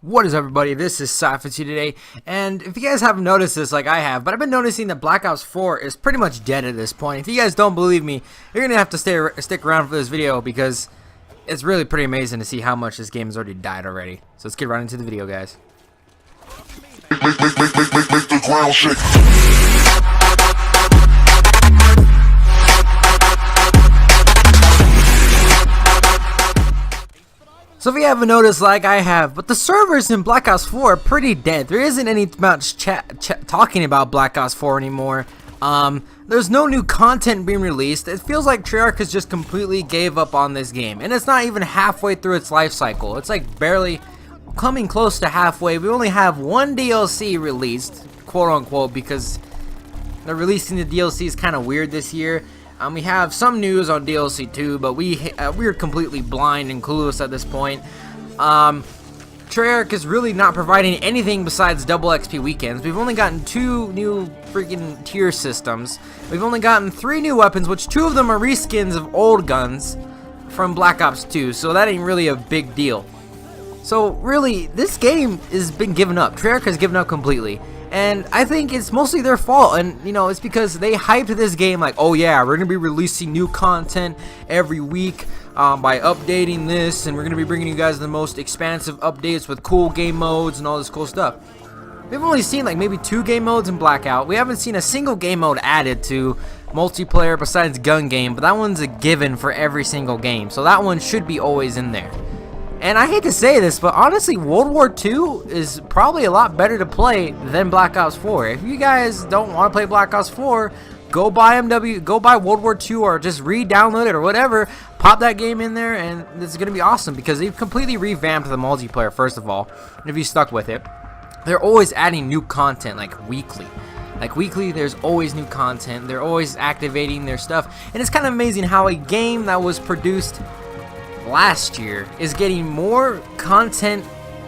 What is up, everybody? This is Sypher today, and if you guys haven't noticed this like I have, but I've been noticing that Black Ops 4 is pretty much dead at this point. If you guys don't believe me, you're gonna have to stick around for this video because it's really pretty amazing to see how much this game has already died already. So let's get right into the video, guys. Make the ground shake. So if you haven't noticed like I have, but the servers in Black Ops 4 are pretty dead. There isn't any much talking about Black Ops 4 anymore. There's no new content being released. It feels like Treyarch has just completely gave up on this game. And it's not even halfway through its life cycle. It's like barely coming close to halfway. We only have one DLC released, quote unquote, because they're releasing the DLC is kind of weird this year. We have some news on DLC 2, but we're completely blind and clueless at this point. Treyarch is really not providing anything besides double XP weekends. We've only gotten 2 new freaking tier systems. We've only gotten 3 new weapons, which 2 of them are reskins of old guns from Black Ops 2, so that ain't really a big deal. So really, this game has been given up. Treyarch has given up completely. And I think it's mostly their fault, and you know, it's because they hyped this game like, oh yeah, we're gonna be releasing new content every week by updating this, and we're gonna be bringing you guys the most expansive updates with cool game modes and all this cool stuff. We've only seen like maybe 2 game modes in Blackout. We haven't seen a single game mode added to multiplayer besides gun game, but that one's a given for every single game, so that one should be always in there. And I hate to say this, but honestly, World War II is probably a lot better to play than Black Ops 4. If you guys don't want to play Black Ops 4, go buy World War II or just re-download it or whatever. Pop that game in there, and it's going to be awesome because they've completely revamped the multiplayer, first of all. And if you stuck with it, they're always adding new content, like weekly. Like weekly, there's always new content. They're always activating their stuff. And it's kind of amazing how a game that was produced last year is getting more content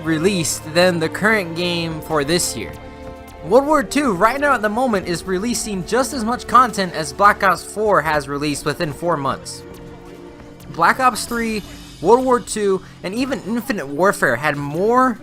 released than the current game for this year. World War II right now at the moment is releasing just as much content as Black Ops 4 has released within 4 months. Black Ops 3, World War II, and even Infinite Warfare had more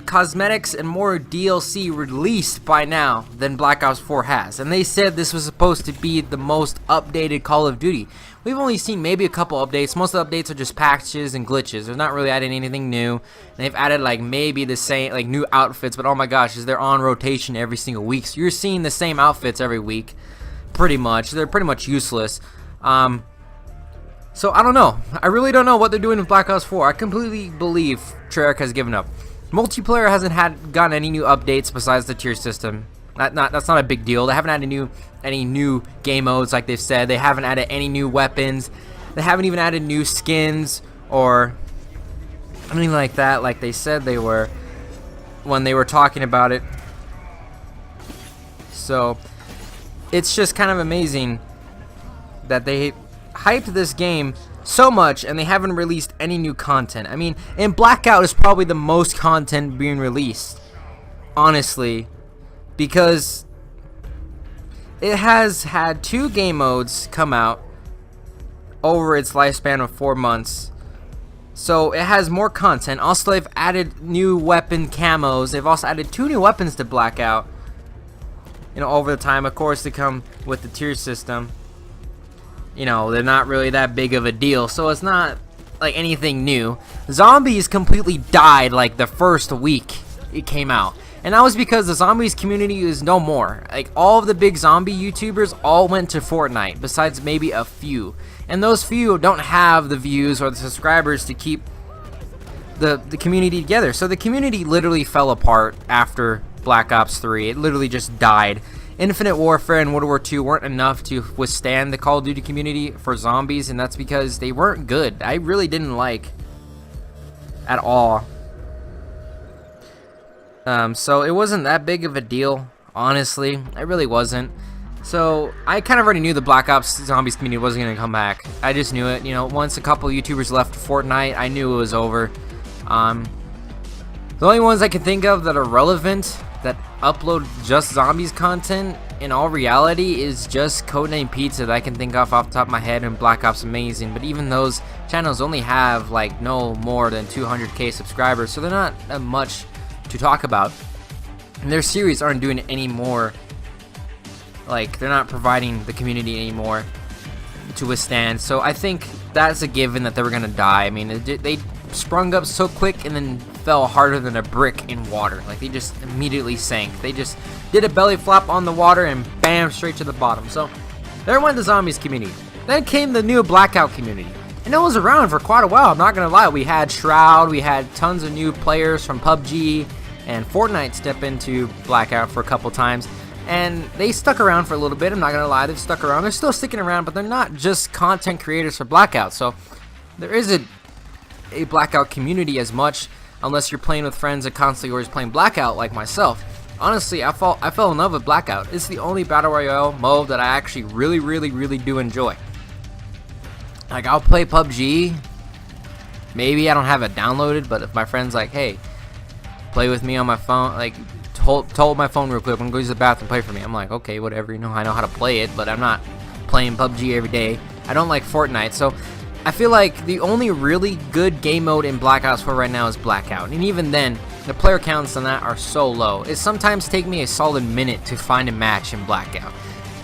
cosmetics and more DLC released by now than Black Ops 4 has, and they said this was supposed to be the most updated Call of Duty. We've only seen maybe a couple updates. Most of the updates are just patches and glitches. They're not really adding anything new. And they've added like maybe the same like new outfits, but oh my gosh, they're on rotation every single week, so you're seeing the same outfits every week pretty much. They're pretty much useless. So I don't know. I really don't know what they're doing with Black Ops 4. I completely believe Treyarch has given up. Multiplayer hasn't gotten any new updates besides the tier system. That's not a big deal. They haven't added any new game modes like they've said. They haven't added any new weapons. They haven't even added new skins or anything like that like they said they were when they were talking about it. So it's just kind of amazing that they hyped this game so much and they haven't released any new content. I mean, in Blackout is probably the most content being released, honestly, because it has had 2 game modes come out over its lifespan of 4 months. So it has more content. Also, they've added new weapon camos. They've also added 2 new weapons to Blackout, you know, over the time. Of course, they come with the tier system. You know, they're not really that big of a deal, so it's not like anything new. Zombies completely died like the first week it came out, and that was because the zombies community is no more. Like all of the big zombie YouTubers all went to Fortnite, besides maybe a few, and those few don't have the views or the subscribers to keep the community together. So the community literally fell apart after Black Ops 3. It literally just died. Infinite Warfare and World War II weren't enough to withstand the Call of Duty community for zombies, and that's because they weren't good. I really didn't like at all. So it wasn't that big of a deal, honestly. It really wasn't. So I kind of already knew the Black Ops Zombies community wasn't going to come back. I just knew it. You know, once a couple of YouTubers left Fortnite, I knew it was over. The only ones I can think of that are relevant that upload just zombies content in all reality is just Codename Pizza that I can think of off the top of my head, and Black Ops Amazing. But even those channels only have like no more than 200k subscribers, so they're not much to talk about. And their series aren't doing it anymore. Like, they're not providing the community anymore to withstand. So I think that's a given that they were gonna die. I mean, they sprung up so quick and then fell harder than a brick in water. Like, they just immediately sank. They just did a belly flop on the water and bam, straight to the bottom. So there went the zombies community. Then came the new Blackout community, and it was around for quite a while. I'm not gonna lie. We had Shroud, we had tons of new players from PUBG and Fortnite step into Blackout for a couple times, and they stuck around for a little bit. I'm not gonna lie, they've stuck around. They're still sticking around, but they're not just content creators for Blackout. So there isn't a Blackout community as much, unless you're playing with friends and constantly always playing Blackout like myself. Honestly, I fell in love with Blackout. It's the only battle royale mode that I actually really do enjoy. Like, I'll play PUBG. Maybe I don't have it downloaded, but if my friend's like, hey, play with me on my phone, like, hold my phone real quick, I'm gonna go use the bathroom, play for me. I'm like, okay, whatever, you know, I know how to play it, but I'm not playing PUBG every day. I don't like Fortnite, so I feel like the only really good game mode in Black Ops 4 right now is Blackout, and even then, the player counts on that are so low. It sometimes takes me a solid minute to find a match in Blackout.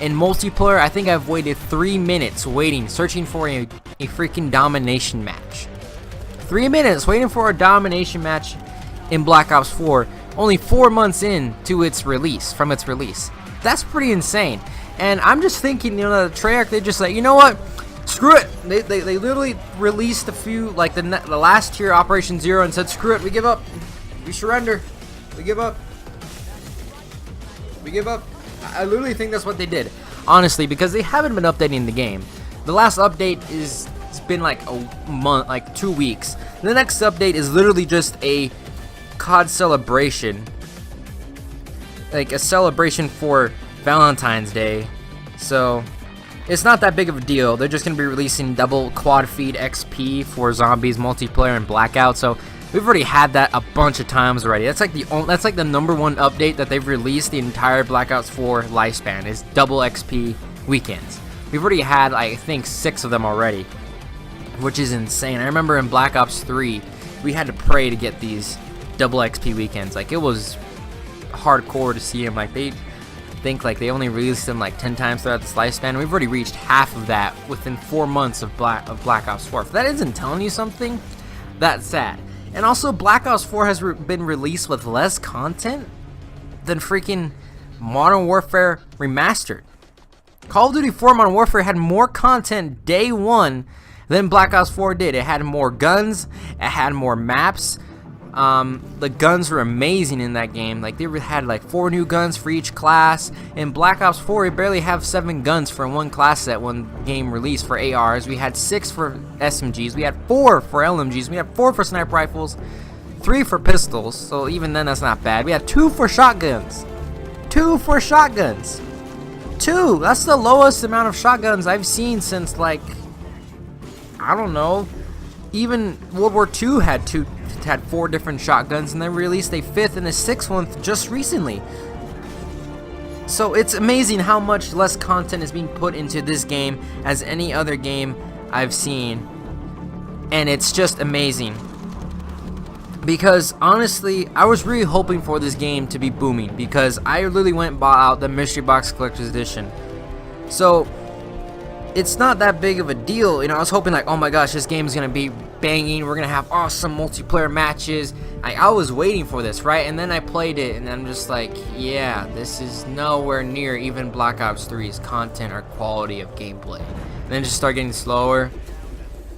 In multiplayer, I think I've waited 3 minutes searching for a freaking domination match. 3 minutes waiting for a domination match in Black Ops 4, only 4 months into its release, from its release. That's pretty insane. And I'm just thinking, you know, the Treyarch, they just like, you know what? Screw it. They literally released a few, like the last tier, Operation Zero, and said, screw it, we give up. We surrender. We give up. We give up. I literally think that's what they did, honestly, because they haven't been updating the game. The last update it's been like a month, like 2 weeks. The next update is literally just a COD celebration, like a celebration for Valentine's Day. So it's not that big of a deal. They're just gonna be releasing double quad feed XP for zombies multiplayer and Blackout. So we've already had that a bunch of times already. That's like the #1 update that they've released the entire Black Ops 4 lifespan, is double XP weekends. We've already had, I think, 6 of them already, which is insane. I remember in Black Ops 3, we had to pray to get these double XP weekends. Like, it was hardcore to see them. Like, they think like they only released them like 10 times throughout this lifespan. We've already reached half of that within 4 months of Black Ops 4. If that isn't telling you something, that's sad. And also, Black Ops 4 has been released with less content than freaking Modern Warfare Remastered. Call of Duty 4 Modern Warfare had more content day one than Black Ops 4 did. It had more guns, it had more maps. The guns were amazing in that game. Like, they had like 4 new guns for each class. In Black Ops 4, we barely have 7 guns for one class set when game released for ARs. We had 6 for SMGs. We had 4 for LMGs. We had 4 for sniper rifles, 3 for pistols. So even then, that's not bad. We had 2 for shotguns. 2 for shotguns. 2. That's the lowest amount of shotguns I've seen since, like, I don't know. Even World War II had 4 different shotguns, and they released a 5th and a 6th one just recently. So it's amazing how much less content is being put into this game as any other game I've seen, and it's just amazing. Because honestly, I was really hoping for this game to be booming, because I literally went and bought out the Mystery Box Collector's Edition. So it's not that big of a deal, you know. I was hoping like, oh my gosh, this game is gonna be banging, we're gonna have awesome multiplayer matches. I was waiting for this, right? And then I played it, and I'm just like, yeah, this is nowhere near even Black Ops 3's content or quality of gameplay. And then just start getting slower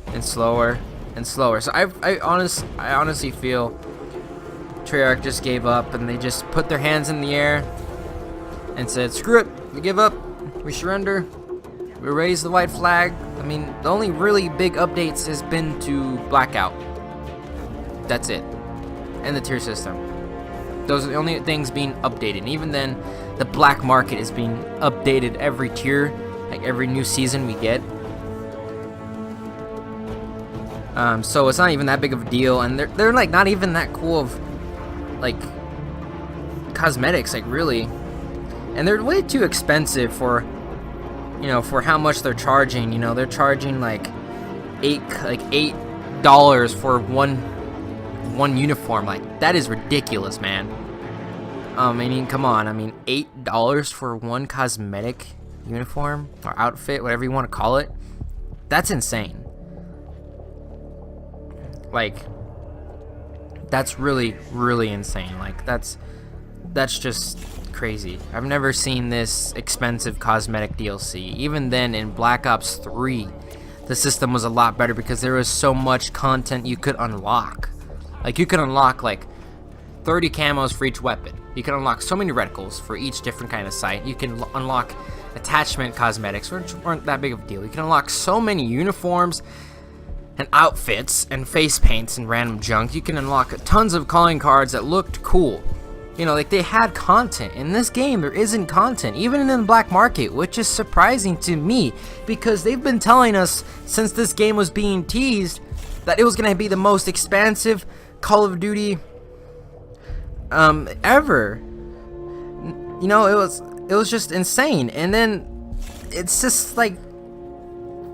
and slower and slower. So I honestly feel Treyarch just gave up, and they just put their hands in the air and said, screw it, we give up, we surrender. We raised the white flag. I mean, the only really big updates has been to Blackout. That's it. And the tier system. Those are the only things being updated. And even then, the black market is being updated every tier, like every new season we get. So it's not even that big of a deal, and they're like not even that cool of like cosmetics, like really. and they're way too expensive for, you know, for how much they're charging. You know, they're charging like $8 for one uniform. Like, that is ridiculous, man. I mean, come on. I mean, $8 for one cosmetic uniform or outfit, whatever you want to call it. That's insane. Like, that's really, really insane. Like, that's just crazy. I've never seen this expensive cosmetic DLC. Even then, in Black Ops 3, the system was a lot better because there was so much content you could unlock. Like, you could unlock like 30 camos for each weapon. You can unlock so many reticles for each different kind of sight. You can unlock attachment cosmetics, which weren't that big of a deal. You can unlock so many uniforms and outfits and face paints and random junk. You can unlock tons of calling cards that looked cool. You know, like, they had content. In this game, there isn't content, even in the black market, which is surprising to me, because they've been telling us since this game was being teased that it was going to be the most expansive Call of Duty ever. You know, it was just insane. And then it's just like,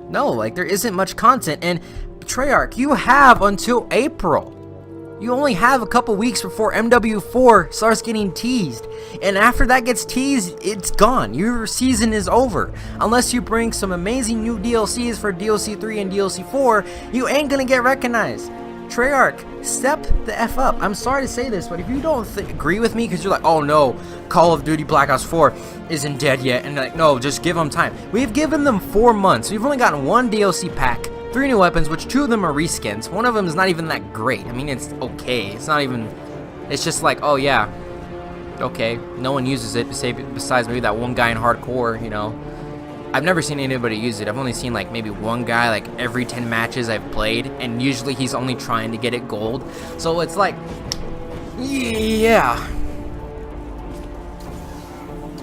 no, like, there isn't much content. And Treyarch, you have until April. You only have a couple weeks before MW4 starts getting teased, and after that gets teased, it's gone. Your season is over. Unless you bring some amazing new DLCs for DLC 3 and DLC 4, you ain't gonna get recognized. Treyarch, step the F up. I'm sorry to say this, but if you don't agree with me, because you're like, oh no, Call of Duty Black Ops 4 isn't dead yet, and like, no, just give them time. We've given them 4 months. We've only gotten 1 DLC pack, 3 new weapons, which 2 of them are reskins. One of them is not even that great. I mean, it's okay. It's not even, it's just like, oh yeah, okay. No one uses it besides maybe that one guy in hardcore, you know. I've never seen anybody use it. I've only seen like maybe one guy like every 10 matches I've played, and usually he's only trying to get it gold. So it's like, yeah.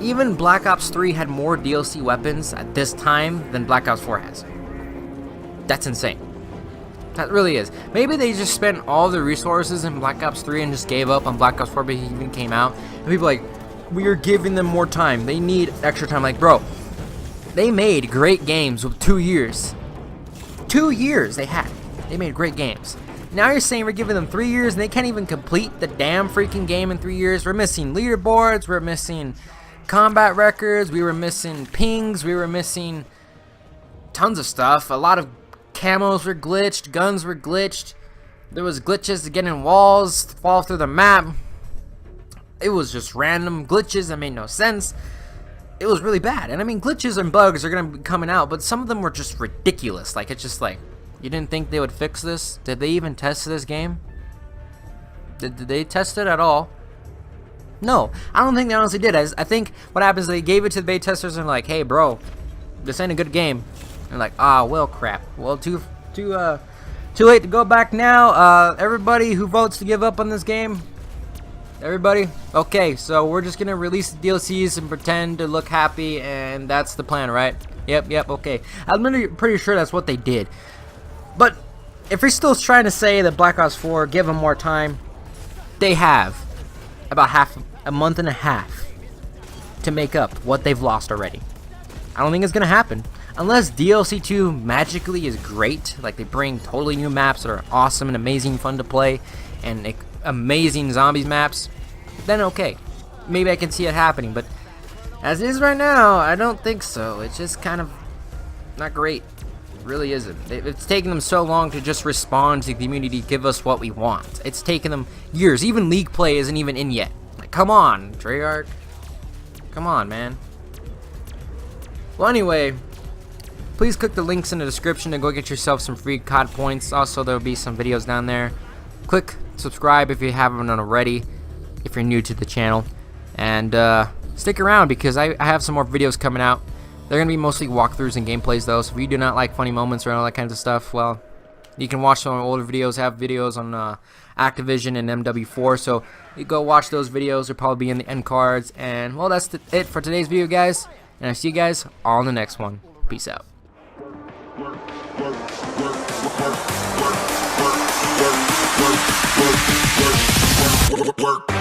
Even Black Ops 3 had more DLC weapons at this time than Black Ops 4 has. That's insane. That really is. Maybe they just spent all the resources in Black Ops 3 and just gave up on Black Ops 4 before it even came out. And people are like, we are giving them more time. They need extra time. Like, bro, they made great games with 2 years. 2 years they had. They made great games. Now you're saying we're giving them 3 years and they can't even complete the damn freaking game in 3 years. We're missing leaderboards. We're missing combat records. We were missing pings. We were missing tons of stuff. A lot of camos were glitched. Guns were glitched. There was glitches to get in walls, fall through the map. It was just random glitches that made no sense. It was really bad. And I mean, glitches and bugs are going to be coming out, but some of them were just ridiculous. Like, it's just like, you didn't think they would fix this? Did they even test this game? Did they test it at all? No, I don't think they honestly did. I think what happens is they gave it to the beta testers and like, hey bro, this ain't a good game. And like, ah, well crap. Well, too late to go back now. Everybody who votes to give up on this game, everybody, okay, so we're just gonna release the DLCs and pretend to look happy, and that's the plan, right? Yep, okay. I'm pretty sure that's what they did. But if you're still trying to say that Black Ops 4, give them more time, they have about a month and a half to make up what they've lost already. I don't think it's gonna happen unless DLC 2 magically is great, like they bring totally new maps that are awesome and amazing, fun to play, and amazing zombies maps. Then okay, maybe I can see it happening. But as it is right now, I don't think so. It's just kind of not great. It really isn't. It's taken them so long to just respond to the community, give us what we want. It's taken them years. Even League play isn't even in yet. Like, come on, Treyarch. Come on, man. Well, anyway, please click the links in the description to go get yourself some free COD points. Also, there will be some videos down there. Click subscribe if you haven't already, if you're new to the channel. And stick around because I have some more videos coming out. They're going to be mostly walkthroughs and gameplays though, so if you do not like funny moments or all that kinds of stuff, well, you can watch some of my older videos. I have videos on Activision and MW4, so you go watch those videos. They'll probably be in the end cards. And, well, that's it for today's video, guys. And I'll see you guys all in the next one. Peace out. Work.